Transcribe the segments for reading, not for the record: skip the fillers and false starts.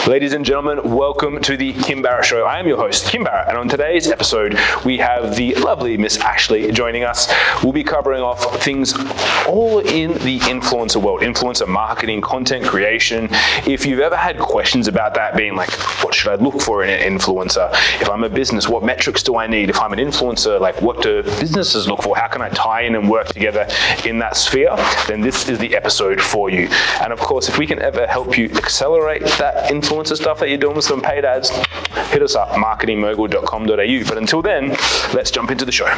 Ladies and gentlemen, welcome to the Kim Barrett Show. I am your host, Kim Barrett, and on today's episode, we have the lovely Miss Ashleigh joining us. We'll be covering off things all in the influencer world, influencer marketing, content creation. If you've ever had questions about that, being like, what should I look for in an influencer? If I'm a business, what metrics do I need? If I'm an influencer, like what do businesses look for? How can I tie in and work together in that sphere? Then this is the episode for you. And of course, if we can ever help you accelerate that influencer stuff that you're doing with some paid ads, hit us up, marketingmogul.com.au. But until then, let's jump into the show.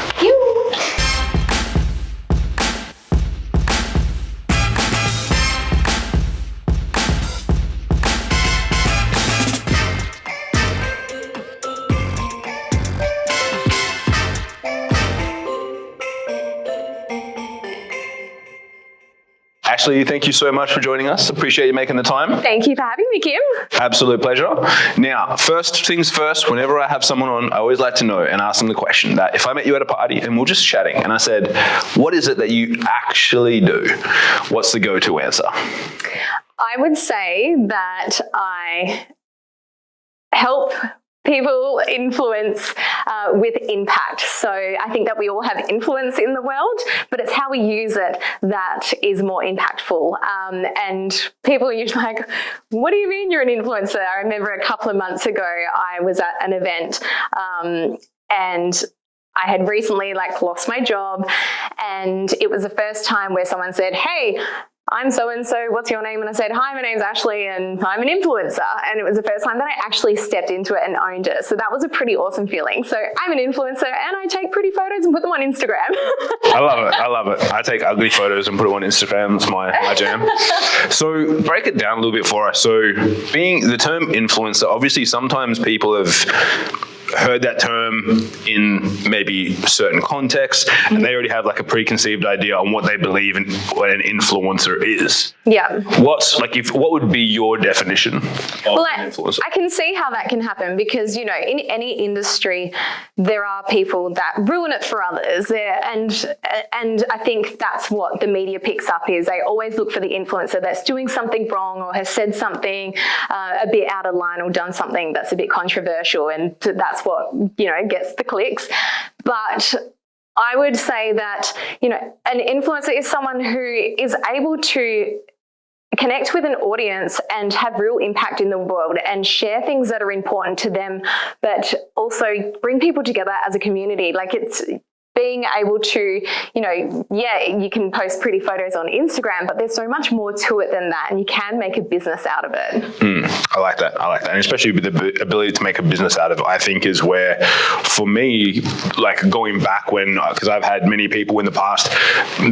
Ashleigh, thank you so much for joining us. Appreciate you making the time. Thank you for having me, Kim. Absolute pleasure. Now, first things first, whenever I have someone on, I always like to know and ask them the question that if I met you at a party and we're just chatting and I said, what is it that you actually do? What's the go-to answer? I would say that I help people influence with impact. So I think that we all have influence in the world, but it's how we use it that is more impactful. And people are usually like, what do you mean you're an influencer? I remember a couple of months ago, I was at an event and I had recently lost my job, and it was the first time where someone said, hey, I'm so-and-so, what's your name? And I said, hi, my name's Ashleigh and I'm an influencer. And it was the first time that I actually stepped into it and owned it. So that was a pretty awesome feeling. So I'm an influencer and I take pretty photos and put them on Instagram. I love it. I take ugly photos and put them on Instagram. It's my jam. So break it down a little bit for us. So being the term influencer, obviously sometimes people have heard that term in maybe certain contexts, and they already have a preconceived idea on what they believe in what an influencer is. Yeah. What would be your definition of an influencer? I can see how that can happen because, in any industry, there are people that ruin it for others. And I think that's what the media picks up is they always look for the influencer that's doing something wrong or has said something a bit out of line or done something that's a bit controversial, and that's what gets the clicks. But I would say that an influencer is someone who is able to connect with an audience and have real impact in the world and share things that are important to them, but also bring people together as a community. It's being able to, you can post pretty photos on Instagram, but there's so much more to it than that, and you can make a business out of it. I like that. And especially with the ability to make a business out of it, I think is where, for me, going back because I've had many people in the past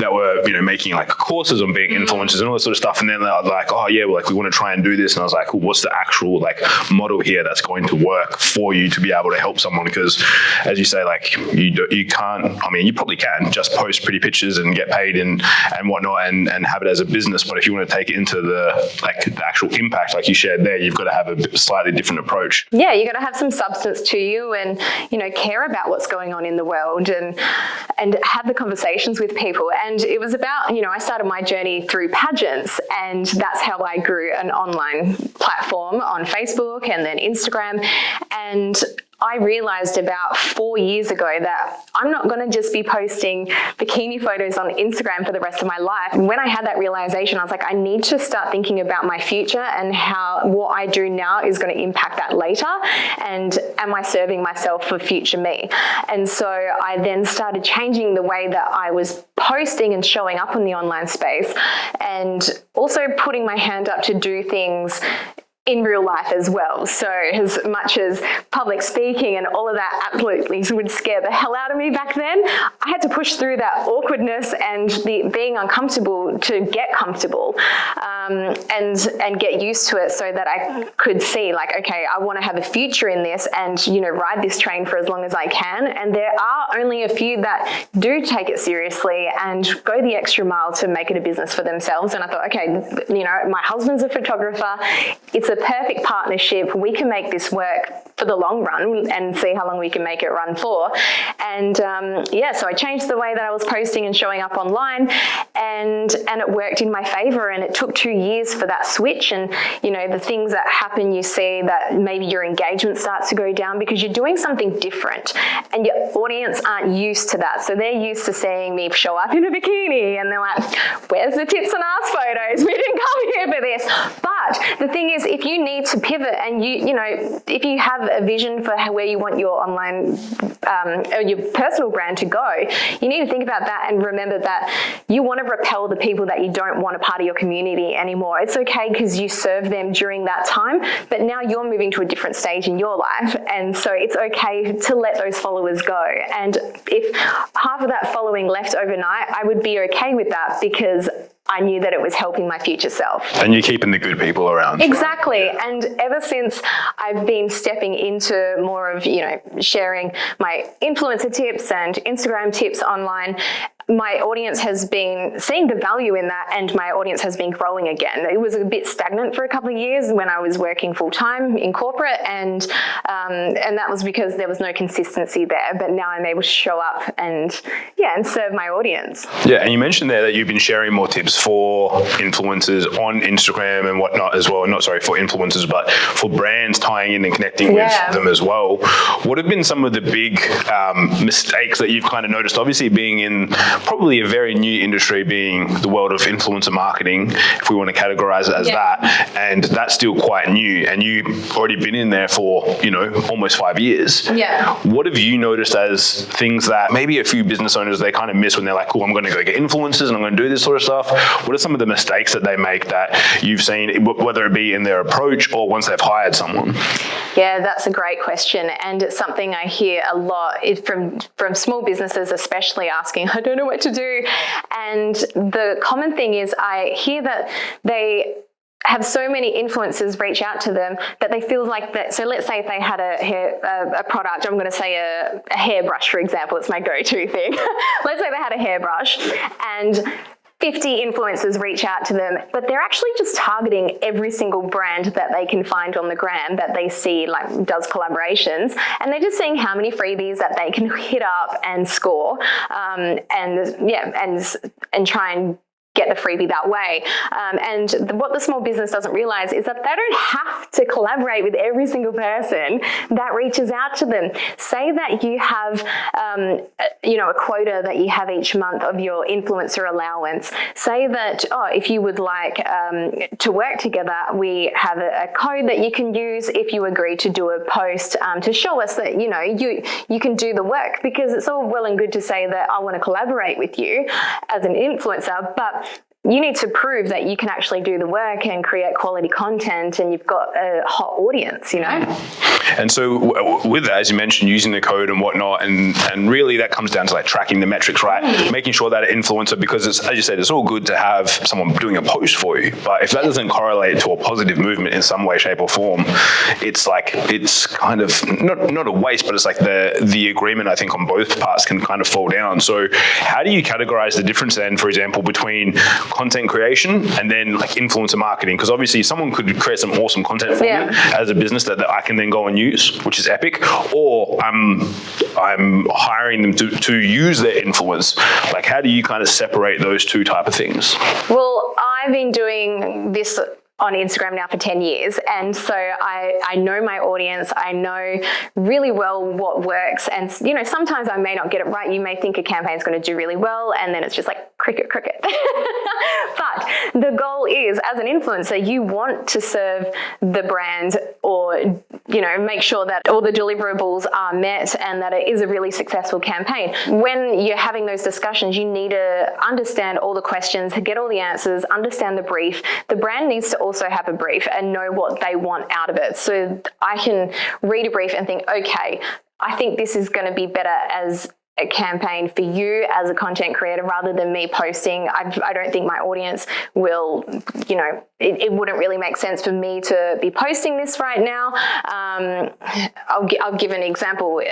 that were, making courses on being influencers and all this sort of stuff, and then they're like, oh yeah, we want to try and do this, and I was like, well, what's the actual model here that's going to work for you to be able to help someone? Because as you say, you can't. I mean, you probably can just post pretty pictures and get paid and whatnot and have it as a business. But if you want to take it into the actual impact, like you shared there, you've got to have a slightly different approach. Yeah, you got to have some substance to you and, care about what's going on in the world and have the conversations with people. And it was about, I started my journey through pageants, and that's how I grew an online platform on Facebook and then Instagram. And I realized about 4 years ago that I'm not going to just be posting bikini photos on Instagram for the rest of my life. And when I had that realization, I was like, I need to start thinking about my future and how what I do now is going to impact that later. And am I serving myself for future me? And so I then started changing the way that I was posting and showing up in the online space, and also putting my hand up to do things in real life as well. So as much as public speaking and all of that absolutely would scare the hell out of me back then, I had to push through that awkwardness and the being uncomfortable to get comfortable and get used to it, so that I could see okay, I want to have a future in this and ride this train for as long as I can. And there are only a few that do take it seriously and go the extra mile to make it a business for themselves. And I thought, okay, my husband's a photographer. It's a perfect partnership. We can make this work for the long run and see how long we can make it run for. And so I changed the way that I was posting and showing up online, and it worked in my favor. And it took 2 years for that switch. And, the things that happen, you see that maybe your engagement starts to go down because you're doing something different and your audience aren't used to that. So they're used to seeing me show up in a bikini and they're like, where's the tits and ass photos? We didn't come here for this. But the thing is, if you need to pivot and if you have a vision for where you want your online or your personal brand to go, you need to think about that and remember that you want to repel the people that you don't want a part of your community anymore. It's okay because you serve them during that time, but now you're moving to a different stage in your life, and so it's okay to let those followers go. And if half of that following left overnight, I would be okay with that because I knew that it was helping my future self. And you're keeping the good people around. Exactly. Right? And ever since I've been stepping into more of, sharing my influencer tips and Instagram tips online, my audience has been seeing the value in that, and my audience has been growing again. It was a bit stagnant for a couple of years when I was working full-time in corporate, and that was because there was no consistency there. But now I'm able to show up and serve my audience. Yeah, and you mentioned there that you've been sharing more tips for influencers on Instagram and whatnot as well. Not sorry for influencers, but for brands tying in and connecting with them as well. What have been some of the big mistakes that you've kind of noticed? Obviously, being in probably a very new industry, being the world of influencer marketing, if we want to categorize it as that, and that's still quite new, and you've already been in there for almost 5 years. What have you noticed as things that maybe a few business owners, they kind of miss when they're like, cool, I'm going to go get influencers and I'm going to do this sort of stuff? What are some of the mistakes that they make that you've seen, whether it be in their approach or once they've hired someone? Yeah, that's a great question, and it's something I hear a lot from small businesses, especially asking, I don't know what to do. And the common thing is I hear that they have so many influencers reach out to them that they feel like that. So let's say if they had a product, I'm going to say a hairbrush, for example, it's my go-to thing. Let's say they had a hairbrush and 50 influencers reach out to them, but they're actually just targeting every single brand that they can find on the gram that they see does collaborations, and they're just seeing how many freebies that they can hit up and score, and try and get the freebie that way. And what the small business doesn't realize is that they don't have to collaborate with every single person that reaches out to them. Say that you have, a quota that you have each month of your influencer allowance. Say that, if you would like to work together, we have a code that you can use if you agree to do a post to show us that, you can do the work, because it's all well and good to say that I want to collaborate with you as an influencer, but you need to prove that you can actually do the work and create quality content, and you've got a hot audience, And so with that, as you mentioned, using the code and whatnot, and really that comes down to tracking the metrics, right? Making sure that an influencer, because it's, as you said, it's all good to have someone doing a post for you, but if that doesn't correlate to a positive movement in some way, shape or form, it's kind of not a waste, but it's like the agreement, I think, on both parts can kind of fall down. So how do you categorize the difference then, for example, between content creation and then influencer marketing? Because obviously someone could create some awesome content for me as a business that I can then go and use, which is epic, or I'm hiring them to use their influence. How do you kind of separate those two type of things? Well, I've been doing this on Instagram now for 10 years. And so I know my audience. I know really well what works. And, sometimes I may not get it right. You may think a campaign is going to do really well, and then it's just cricket. But the goal is, as an influencer, you want to serve the brand, or, make sure that all the deliverables are met and that it is a really successful campaign. When you're having those discussions, you need to understand all the questions, get all the answers, understand the brief. The brand needs to also have a brief and know what they want out of it. So I can read a brief and think, okay, I think this is going to be better as a campaign for you as a content creator rather than me posting. I don't think my audience will, it wouldn't really make sense for me to be posting this right now. I'll give an example.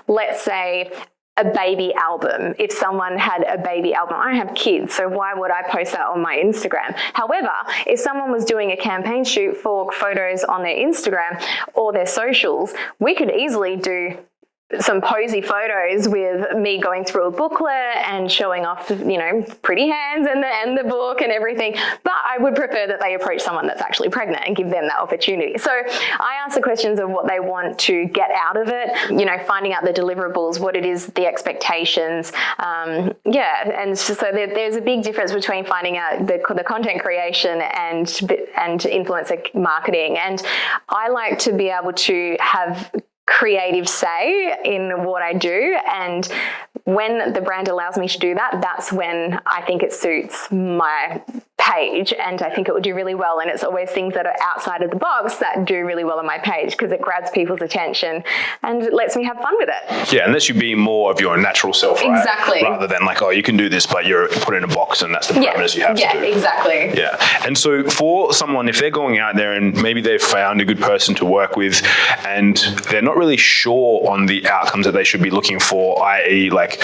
Let's say a baby album. If someone had a baby album, I don't have kids, so why would I post that on my Instagram? However, if someone was doing a campaign shoot for photos on their Instagram or their socials, we could easily do some posy photos with me going through a booklet and showing off, pretty hands and the book and everything. But I would prefer that they approach someone that's actually pregnant and give them that opportunity. So I ask the questions of what they want to get out of it, finding out the deliverables, what it is, the expectations. And so there's a big difference between finding out the content creation and influencer marketing. And I like to be able to have creative say in what I do, and when the brand allows me to do that, that's when I think it suits my page, and I think it would do really well. And it's always things that are outside of the box that do really well on my page, because it grabs people's attention and it lets me have fun with it. Yeah, and this should be more of your natural self, right? Exactly. Rather than like, oh, you can do this, but you're put in a box and that's the parameters you have to do. Yeah, exactly. Yeah. And so for someone, if they're going out there and maybe they've found a good person to work with and they're not really sure on the outcomes that they should be looking for, i.e. like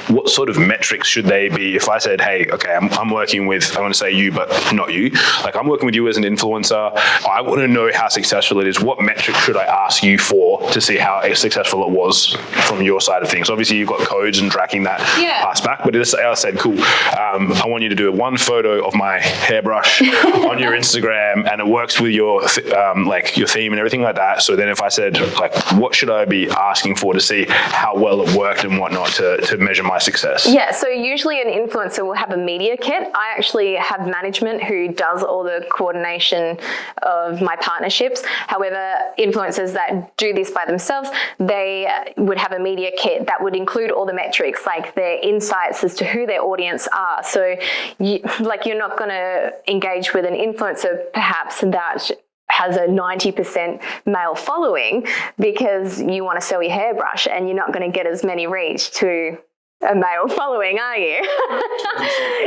what sort of metrics should they be? If I said, hey, okay, I'm working with, I want to say you, but not you. Like I'm working with you as an influencer. I want to know how successful it is. What metrics should I ask you for to see how successful it was from your side of things? Obviously you've got codes and tracking that pass back, but I said, cool, I want you to do one photo of my hairbrush on your Instagram and it works with your your theme and everything like that. So then if I said like, what should I be asking for to see how well it worked and whatnot to measure my success? Yeah, so usually an influencer will have a media kit. I actually have management who does all the coordination of my partnerships. However, influencers that do this by themselves, they would have a media kit that would include all the metrics, like their insights as to who their audience are. So you're not going to engage with an influencer perhaps that has a 90% male following because you want to sell your hairbrush and you're not going to get as many reach to a male following, are you?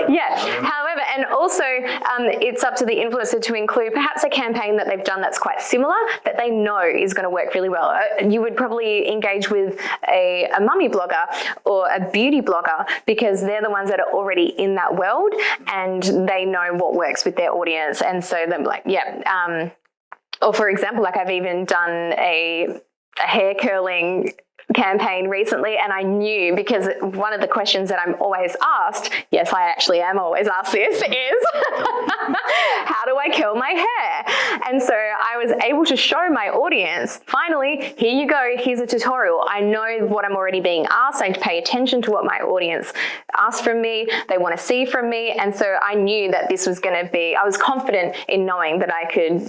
Yeah. However, and also it's up to the influencer to include perhaps a campaign that they've done that's quite similar that they know is going to work really well. You would probably engage with a mummy blogger or a beauty blogger because they're the ones that are already in that world and they know what works with their audience. And so they're like, or for example, like I've even done a hair curling campaign recently, and I knew, because one of the questions that I'm always asked, yes, I actually am always asked this, is how do I curl my hair? And so I was able to show my audience, finally, here you go, here's a tutorial. I know what I'm already being asked. I pay attention to what my audience asks from me, they want to see from me, and so I knew that this was going to be, I was confident in knowing that I could,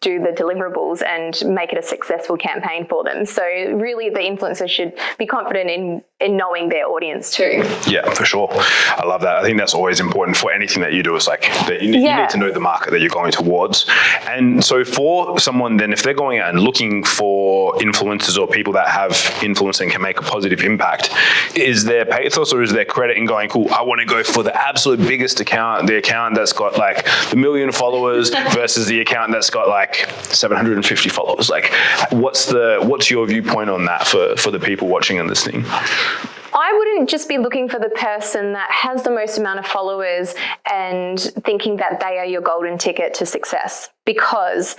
do the deliverables and make it a successful campaign for them. So really the influencers should be confident in knowing their audience too. Yeah, for sure. I love that. I think that's always important for anything that you do. Is like that you need to know the market that you're going towards. And so for someone then, if they're going out and looking for influencers or people that have influence and can make a positive impact, is there pathos or is there credit in going, cool, I want to go for the absolute biggest account, the account that's got like the 1 million followers versus the account that's got like 750 followers? Like what's your viewpoint on that for the people watching and listening? I wouldn't just be looking for the person that has the most amount of followers and thinking that they are your golden ticket to success, because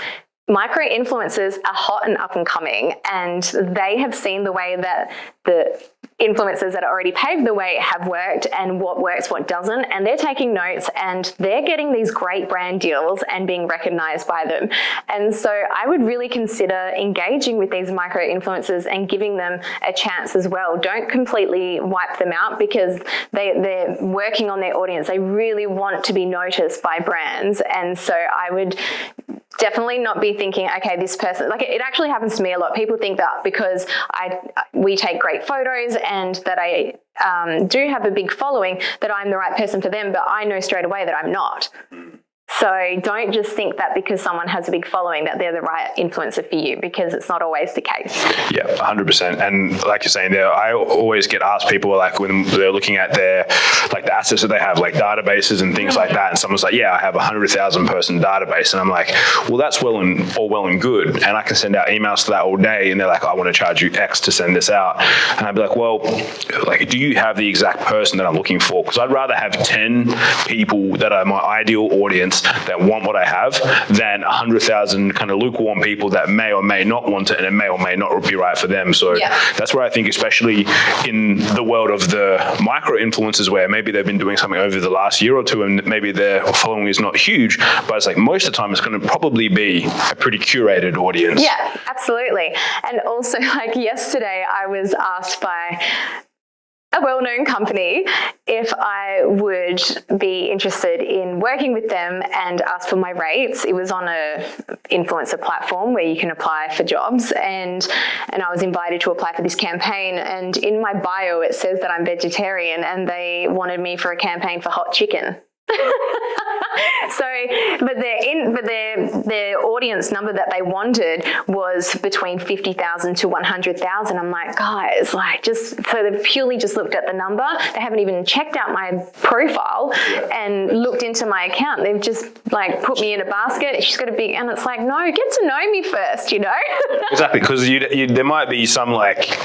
micro influencers are hot and up and coming, and they have seen the way that the influencers that already paved the way have worked and what works, what doesn't, and they're taking notes and they're getting these great brand deals and being recognized by them. And so I would really consider engaging with these micro influencers and giving them a chance as well. Don't completely wipe them out, because they're working on their audience. They really want to be noticed by brands. And so I would definitely not be thinking, okay, this person, like it actually happens to me a lot. People think that because we take great photos and that I do have a big following, that I'm the right person for them, but I know straight away that I'm not. So don't just think that because someone has a big following that they're the right influencer for you, because it's not always the case. Yeah, 100%. And like you're saying there, I always get asked, people like when they're looking at their, like the assets that they have, like databases and things like that. And someone's like, yeah, I have 100,000 person database. And I'm like, well, that's all well and good. And I can send out emails to that all day. And they're like, I want to charge you X to send this out. And I'd be like, well, like, do you have the exact person that I'm looking for? Because I'd rather have 10 people that are my ideal audience audience that want what I have than 100,000 kind of lukewarm people that may or may not want it, and it may or may not be right for them. So that's where I think, especially in the world of the micro influencers, where maybe they've been doing something over the last year or two and maybe their following is not huge, but it's like most of the time it's going to probably be a pretty curated audience. Yeah, absolutely. And also, like yesterday, I was asked by a well-known company if I would be interested in working with them and ask for my rates. It was on a influencer platform where you can apply for jobs, and I was invited to apply for this campaign, and in my bio it says that I'm vegetarian, and they wanted me for a campaign for hot chicken. So, but their audience number that they wanted was between 50,000 to 100,000. I'm like, guys, like, just so they've purely just looked at the number. They haven't even checked out my profile and looked into my account. They've just like put me in a basket. She's got a big, and it's like, no, get to know me first, you know? Exactly, because there might be some like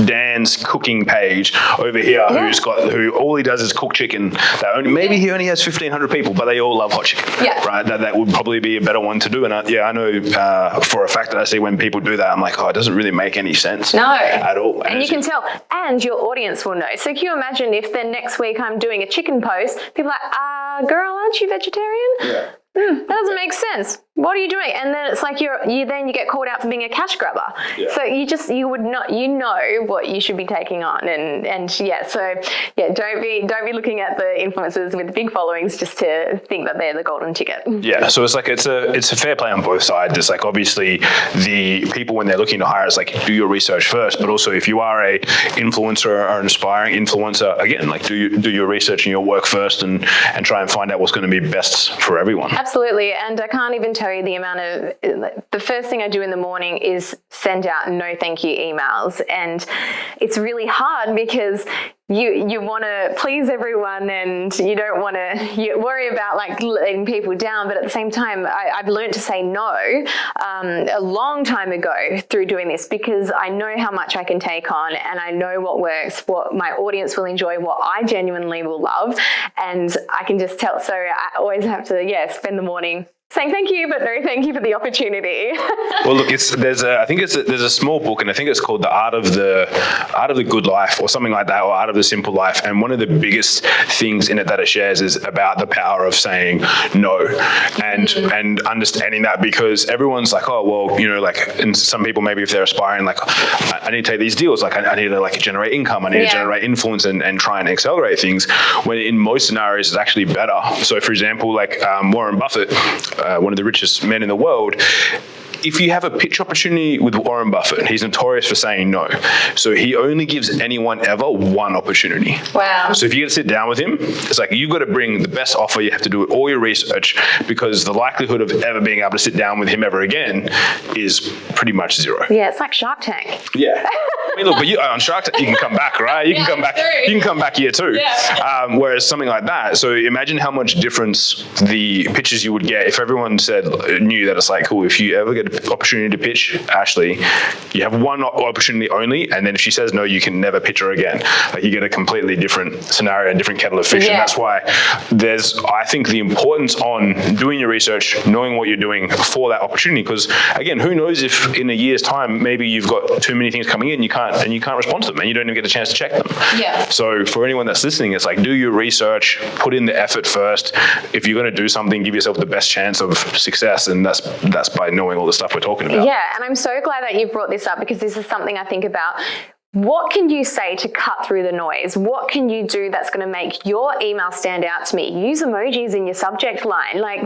Dan's cooking page over here who all he does is cook chicken. Maybe he only has 1,500 people, but they all love hot chicken. Yeah. Right. That would probably be a better one to do. And I know for a fact that I see when people do that, I'm like, oh, it doesn't really make any sense. No. At all. And you can tell, and your audience will know. So can you imagine if then next week I'm doing a chicken post, people are like, girl, aren't you vegetarian? Yeah. That doesn't make sense. What are you doing? And then it's like you get called out for being a cash grabber. Yeah. So you would not, you know what you should be taking on, and don't be looking at the influencers with big followings just to think that they're the golden ticket. Yeah. So it's like it's a fair play on both sides. It's like obviously the people when they're looking to hire, it's like do your research first, but also if you are a influencer or an aspiring influencer, again, like do your research and your work first and try and find out what's going to be best for everyone. Absolutely. And I can't even tell you the amount of, the first thing I do in the morning is send out no thank you emails. And it's really hard because you want to please everyone and you don't want to worry about like letting people down. But at the same time, I've learned to say no a long time ago through doing this, because I know how much I can take on and I know what works, what my audience will enjoy, what I genuinely will love. And I can just tell. So I always have to, spend the morning saying thank you, but no thank you for the opportunity. Well, look, there's a small book, and I think it's called The Art of the Good Life or something like that, or Art of the Simple Life. And one of the biggest things in it that it shares is about the power of saying no and understanding that, because everyone's like, oh, well, you know, like, and some people maybe if they're aspiring, like, I need to take these deals, like I need to like generate income, I need to generate influence and try and accelerate things, when in most scenarios it's actually better. So for example, like Warren Buffett, one of the richest men in the world, if you have a pitch opportunity with Warren Buffett, he's notorious for saying no. So he only gives anyone ever one opportunity. Wow. So if you get to sit down with him, it's like you've got to bring the best offer. You have to do all your research, because the likelihood of ever being able to sit down with him ever again is pretty much zero. Yeah, it's like Shark Tank. Yeah. I mean, look, but on Shark Tank, you can come back, right? You can come back. True. You can come back year two. Yeah. Whereas something like that. So imagine how much difference the pitches you would get if everyone knew that it's like, cool, if you ever get an opportunity to pitch Ashleigh, you have one opportunity only, and then if she says no, you can never pitch her again. Like, you get a completely different scenario and different kettle of fish. Yeah. And that's why I think the importance on doing your research, knowing what you're doing for that opportunity. Because again, who knows if in a year's time maybe you've got too many things coming in, you can't respond to them, and you don't even get a chance to check them. Yeah. So for anyone that's listening, it's like, do your research, put in the effort first. If you're going to do something, give yourself the best chance of success, and that's by knowing all the stuff we're talking about. Yeah, and I'm so glad that you've brought this up, because this is something I think about. What can you say to cut through the noise? What can you do that's going to make your email stand out to me? Use emojis in your subject line. Like,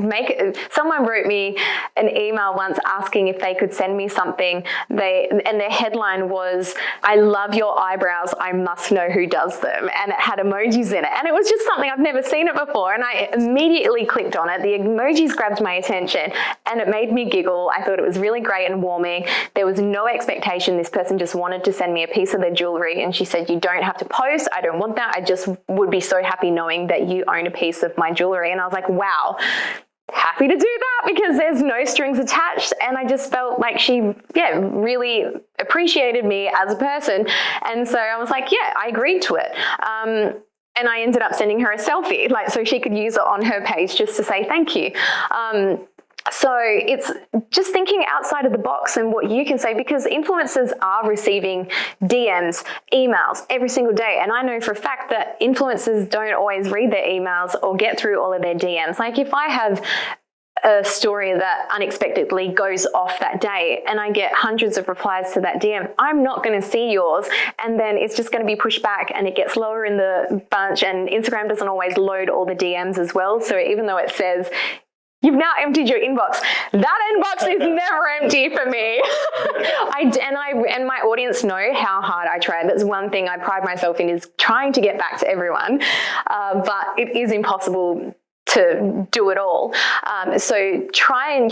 someone wrote me an email once asking if they could send me something. And their headline was, "I love your eyebrows. I must know who does them." And it had emojis in it. And it was just something I've never seen it before. And I immediately clicked on it. The emojis grabbed my attention and it made me giggle. I thought it was really great and warming. There was no expectation. This person just wanted to send me a piece of their jewelry, and she said, "You don't have to post. I don't want that. I just would be so happy knowing that you own a piece of my jewelry." And I was like, wow, happy to do that, because there's no strings attached. And I just felt like she really appreciated me as a person. And so I was like, I agreed to it. and I ended up sending her a selfie, like, so she could use it on her page just to say thank you. So it's just thinking outside of the box and what you can say, because influencers are receiving DMs, emails every single day. And I know for a fact that influencers don't always read their emails or get through all of their DMs. Like if I have a story that unexpectedly goes off that day and I get hundreds of replies to that DM, I'm not going to see yours, and then it's just going to be pushed back and it gets lower in the bunch, and Instagram doesn't always load all the DMs as well. So even though it says you've now emptied your inbox, that inbox is never empty for me. And my audience know how hard I try. That's one thing I pride myself in, is trying to get back to everyone, but it is impossible to do it all. So try and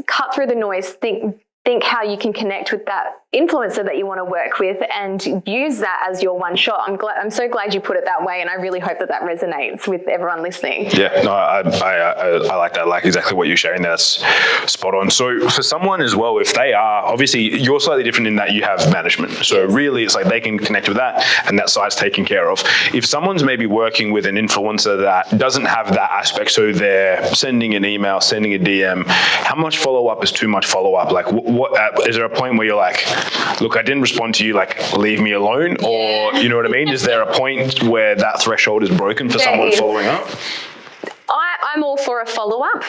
cut through the noise, think how you can connect with that influencer that you want to work with and use that as your one shot. I'm so glad you put it that way, and I really hope that resonates with everyone listening. Yeah, no, I like that. I like exactly what you're sharing. That's spot on. So for someone as well, if they are, obviously you're slightly different in that you have management. So really it's like they can connect with that and that side's taken care of. If someone's maybe working with an influencer that doesn't have that aspect, so they're sending an email, sending a DM, how much follow-up is too much follow-up? Like what is there a point where you're like, look, I didn't respond to you, like leave me alone? Or you know what I mean? Is there a point where that threshold is broken for someone following up? I'm all for a follow-up,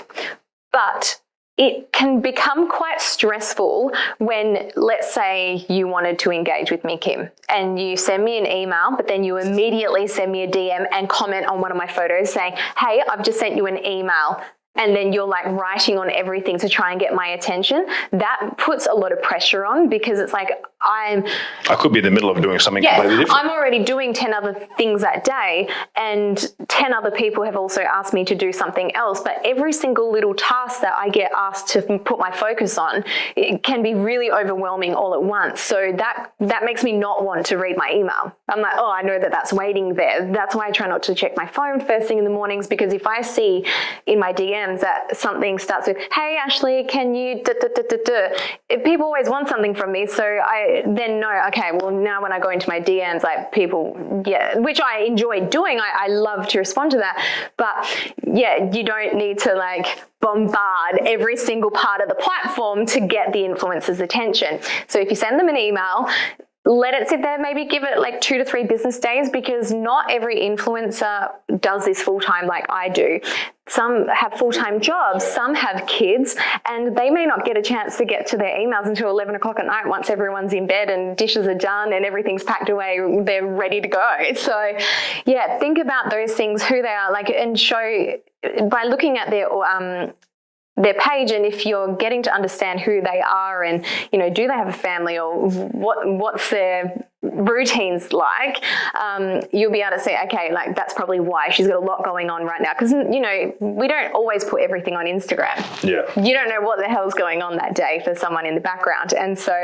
but it can become quite stressful when, let's say you wanted to engage with me, Kim, and you send me an email, but then you immediately send me a DM and comment on one of my photos saying, hey, I've just sent you an email. And then you're like writing on everything to try and get my attention. That puts a lot of pressure on, because it's like I could be in the middle of doing something completely different. I'm already doing 10 other things that day, and 10 other people have also asked me to do something else. But every single little task that I get asked to put my focus on, it can be really overwhelming all at once. So that makes me not want to read my email. I'm like, oh, I know that's waiting there. That's why I try not to check my phone first thing in the mornings, because if I see in my DM that something starts with, hey, Ashleigh, can you people always want something from me. So I then know, okay, well, now when I go into my DMs, like people, which I enjoy doing, I love to respond to that. But you don't need to like bombard every single part of the platform to get the influencer's attention. So if you send them an email, let it sit there, maybe give it like 2 to 3 business days, because not every influencer does this full time like I do. Some have full-time jobs, some have kids, and they may not get a chance to get to their emails until 11 o'clock at night once everyone's in bed and dishes are done and everything's packed away, they're ready to go. So think about those things, who they are, like, and show by looking at their page, and if you're getting to understand who they are and, do they have a family, or what's their routines like, you'll be able to say, okay, like that's probably why she's got a lot going on right now. Because, we don't always put everything on Instagram. Yeah. You don't know what the hell's going on that day for someone in the background. And so,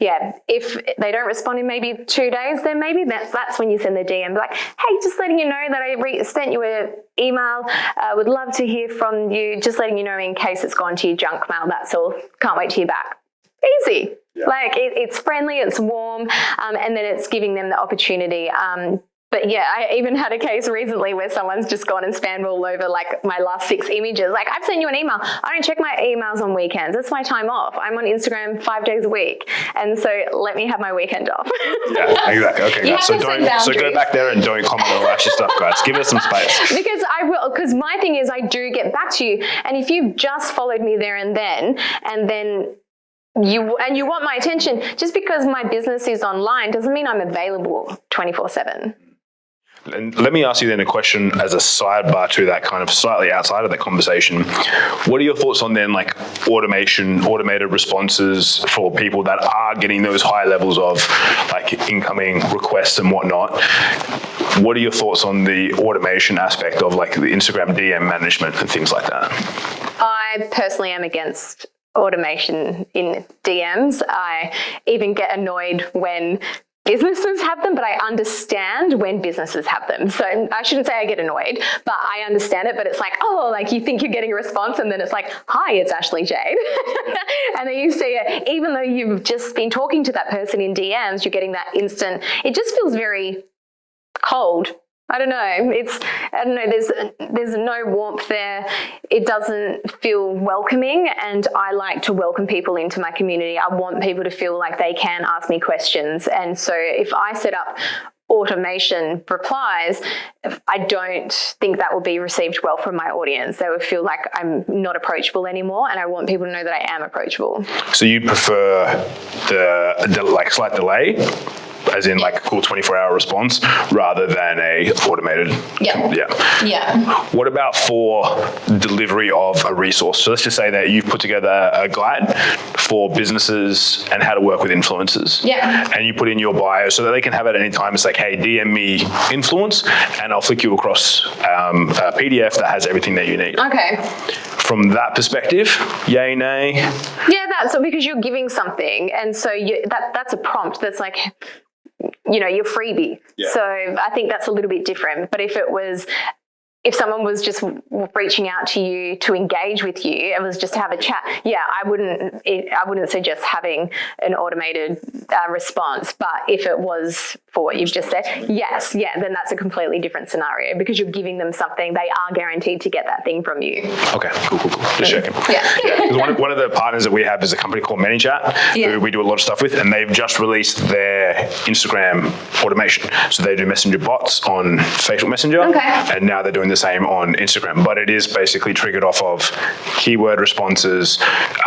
if they don't respond in maybe 2 days, then maybe that's when you send the DM, like, hey, just letting you know that I sent you an email. Would love to hear from you. Just letting you know in case it's gone to your junk mail. That's all. Can't wait to hear back. Easy. Yeah. Like it's friendly, it's warm, and then it's giving them the opportunity. But I even had a case recently where someone's just gone and spammed all over like my last 6 images. Like, I've sent you an email. I don't check my emails on weekends. It's my time off. I'm on Instagram 5 days a week. And so let me have my weekend off. Yeah, exactly. Okay. So go back there and don't comment on Ash's stuff, guys. Give us some space. Because my thing is I do get back to you. And if you've just followed me there and then you want my attention, just because my business is online doesn't mean I'm available 24/7. And let me ask you then a question as a sidebar to that, kind of slightly outside of that conversation. What are your thoughts on then like automated responses for people that are getting those high levels of like incoming requests and whatnot? What are your thoughts on the automation aspect of like the Instagram DM management and things like that? I personally am against automation in DMs. I even get annoyed when businesses have them, but I understand when businesses have them. So I shouldn't say I get annoyed, but I understand it. But it's like, oh, like you think you're getting a response, and then it's like, hi, it's Ashleigh Jade. And then you see it, even though you've just been talking to that person in DMs, you're getting that instant, it just feels very cold I don't know. There's no warmth there. It doesn't feel welcoming, and I like to welcome people into my community. I want people to feel like they can ask me questions. And so if I set up automation replies, I don't think that will be received well from my audience. They would feel like I'm not approachable anymore, and I want people to know that I am approachable. So you prefer the like slight delay, as in like a cool 24-hour response, rather than a automated. Yeah. What about for delivery of a resource? So let's just say that you've put together a guide for businesses and how to work with influencers. Yeah. And you put in your bio so that they can have it at any time. It's like, hey, DM me influence, and I'll flick you across a PDF that has everything that you need. Okay. From that perspective, yay, nay? Yeah, that's because you're giving something, and so that's a prompt. That's like, your freebie. Yeah. So I think that's a little bit different. But if someone was just reaching out to you to engage with you, it was just to have a chat, I wouldn't suggest having an automated response. But if it was for what you've just said, then that's a completely different scenario, because you're giving them something. They are guaranteed to get that thing from you. Okay, cool. Just checking. Yeah. One of the partners that we have is a company called ManyChat, who we do a lot of stuff with, and they've just released their Instagram automation. So they do messenger bots on Facebook Messenger, and now they're doing the same on Instagram, but it is basically triggered off of keyword responses,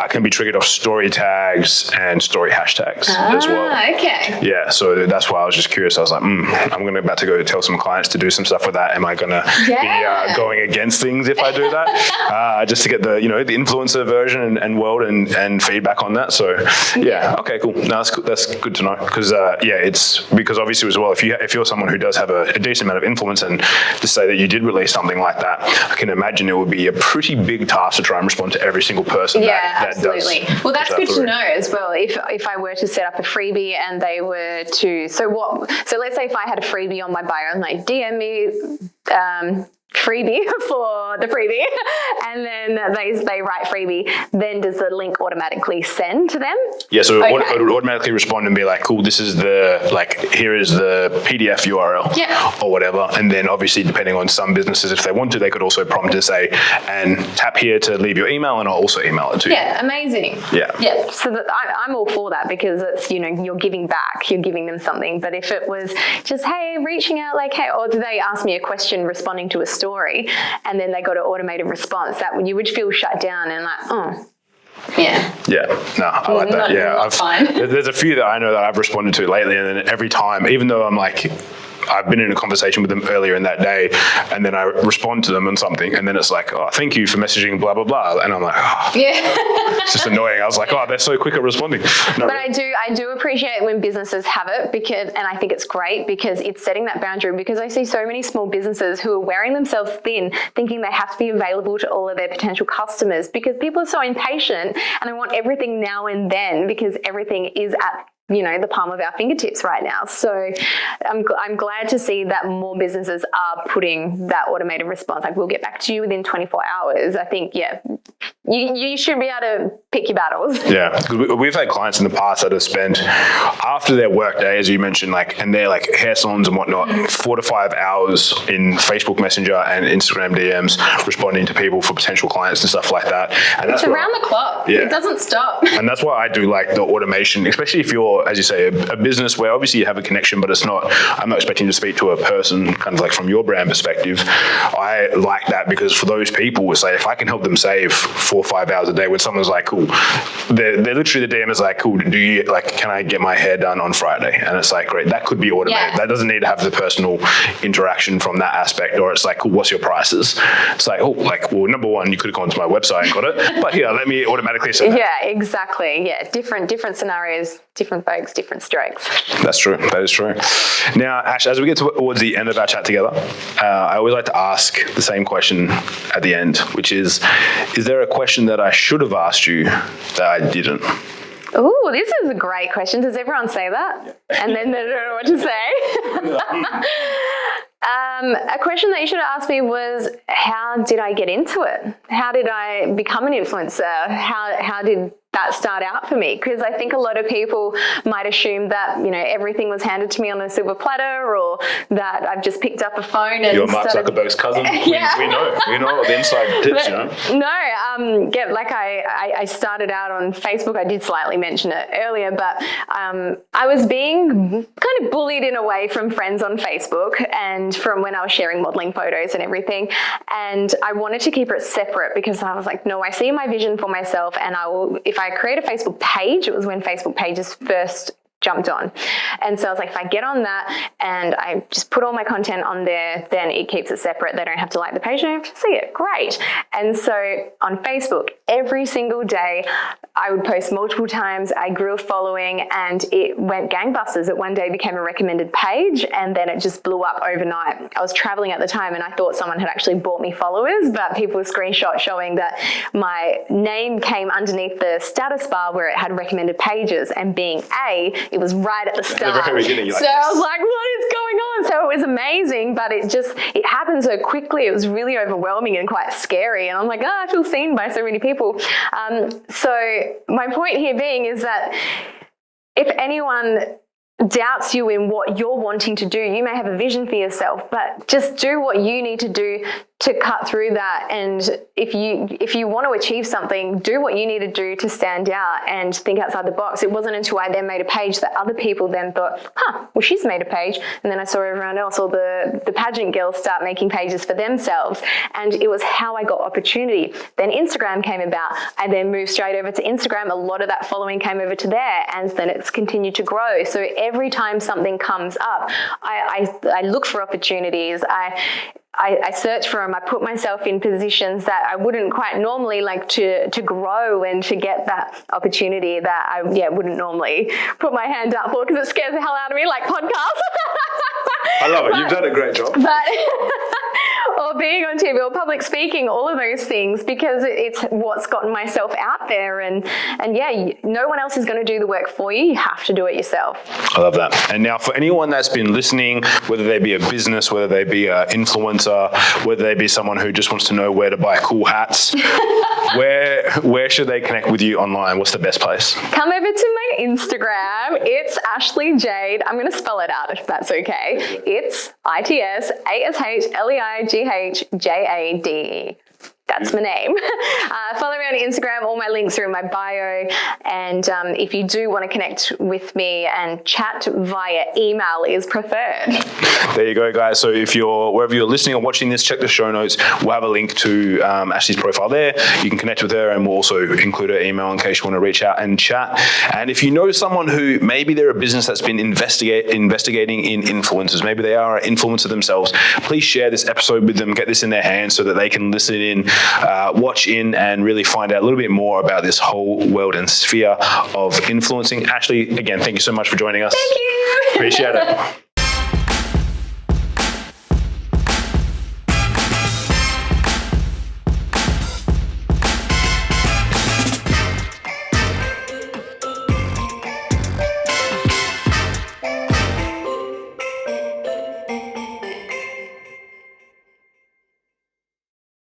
can be triggered off story tags and story hashtags as well. Okay. Yeah, so that's why I was just curious. I was like, I'm about to go tell some clients to do some stuff with that. Am I going to be going against things if I do that? Just to get the the influencer version and world and feedback on that. So okay, cool. No, that's good to know, because it's because obviously as well, if you're someone who does have a decent amount of influence, and to say that you did release something like that, I can imagine it would be a pretty big task to try and respond to every single person that absolutely. does. Well, that's good to know as well. If I were to set up a freebie and they were to, so let's say if I had a freebie on my bio and like DM me freebie for the freebie, and then they write freebie, then does the link automatically send to them? Yeah, so it would automatically respond and be like, cool, this is here is the PDF URL or whatever. And then obviously, depending on some businesses, if they want to, they could also prompt and say, and tap here to leave your email, and I'll also email it to you. Yeah, amazing. Yeah. So I'm all for that, because it's, you're giving back, you're giving them something. But if it was just, hey, reaching out like, hey, or do they ask me a question responding to a story, and then they got an automated response, that you would feel shut down and like, oh. Yeah. Yeah. No, I like that. There's a few that I know that I've responded to lately, and then every time, even though I'm like, I've been in a conversation with them earlier in that day, and then I respond to them on something, and then it's like, oh, thank you for messaging blah blah blah, and I'm like, it's just annoying. I was like, they're so quick at responding. No, but I do appreciate when businesses have it, and I think it's great, because it's setting that boundary, because I see so many small businesses who are wearing themselves thin, thinking they have to be available to all of their potential customers, because people are so impatient and they want everything now and then, because everything is at the palm of our fingertips right now. So I'm glad to see that more businesses are putting that automated response. Like, we'll get back to you within 24 hours. I think, you should be able to pick your battles. Yeah, because we've had clients in the past that have spent, after their work day, as you mentioned, and they're like hair salons and whatnot, 4 to 5 hours in Facebook Messenger and Instagram DMs responding to people for potential clients and stuff like that. And it's around the clock. Yeah. It doesn't stop. And that's why I do like the automation, especially if you're, as you say, a business where obviously you have a connection, but I'm not expecting to speak to a person kind of like from your brand perspective. I like that, because for those people, it's like, if I can help them save 4 or 5 hours a day, when someone's like, cool, they're literally, the DM is like, cool, can I get my hair done on Friday? And it's like, great, that could be automated. Yeah. That doesn't need to have the personal interaction from that aspect. Or it's like, cool, what's your prices? It's like, number one, you could have gone to my website and got it, but here, let me automatically send that. Yeah, exactly. Yeah, different scenarios, different folks, different strokes. That's true. That is true. Now, Ash, as we get towards the end of our chat together, I always like to ask the same question at the end, which is there a question that I should have asked you that I didn't? Oh, this is a great question. Does everyone say that? Yeah. And then they don't know what to say? A question that you should have asked me was, how did I get into it? How did I become an influencer? How did that start out for me? Because I think a lot of people might assume that, everything was handed to me on a silver platter, or that I've just picked up a phone and You're Mark Zuckerberg's cousin. Yeah. We know the inside tips, No, I started out on Facebook. I did slightly mention it earlier, but I was being kind of bullied in a way from friends on Facebook and from when I was sharing modeling photos and everything. And I wanted to keep it separate because I was like, no, I see my vision for myself, and I will, if I create a Facebook page, it was when Facebook pages first jumped on. And so I was like, if I get on that and I just put all my content on there, then it keeps it separate. They don't have to like the page, they don't have to see it. Great. And so on Facebook, every single day, I would post multiple times. I grew a following and it went gangbusters. It one day became a recommended page, and then it just blew up overnight. I was traveling at the time and I thought someone had actually bought me followers, but people screenshot showing that my name came underneath the status bar where it had recommended pages, and being it was right at the start. At the very beginning, so I was like, what is going on? So it was amazing, but it happened so quickly. It was really overwhelming and quite scary. And I'm like, I feel seen by so many people. So my point here being is that if anyone doubts you in what you're wanting to do, you may have a vision for yourself, but just do what you need to do to cut through that. And if you want to achieve something, do what you need to do to stand out and think outside the box. It wasn't until I then made a page that other people then thought, well, she's made a page. And then I saw everyone else, or the pageant girls, start making pages for themselves. And it was how I got opportunity. Then Instagram came about. I then moved straight over to Instagram. A lot of that following came over to there, and then it's continued to grow. So every time something comes up, I look for opportunities. I search for them. I put myself in positions that I wouldn't quite normally like to grow and to get that opportunity that I wouldn't normally put my hand up for, because it scares the hell out of me, like podcasts. I love it. You've done a great job. Or being on TV or public speaking, all of those things, because it's what's gotten myself out there. And no one else is going to do the work for you. You have to do it yourself. I love that. And now for anyone that's been listening, whether they be a business, whether they be an influencer, whether they be someone who just wants to know where to buy cool hats, where should they connect with you online? What's the best place? Come over to my Instagram. It's Ashleigh Jade. I'm going to spell it out if that's okay. It's ITSASHLEIGHJADE. That's my name. Follow me on Instagram. All my links are in my bio. And if you do want to connect with me and chat via email is preferred. There you go, guys. So if wherever you're listening or watching this, check the show notes. We'll have a link to Ashleigh's profile there. You can connect with her, and we'll also include her email in case you want to reach out and chat. And if you know someone who maybe they're a business that's been investigating in influencers, maybe they are an influencer themselves, please share this episode with them, get this in their hands so that they can listen in, watch in, and really find out a little bit more about this whole world and sphere of influencing. Ashleigh, again, thank you so much for joining us. Thank you. Appreciate it.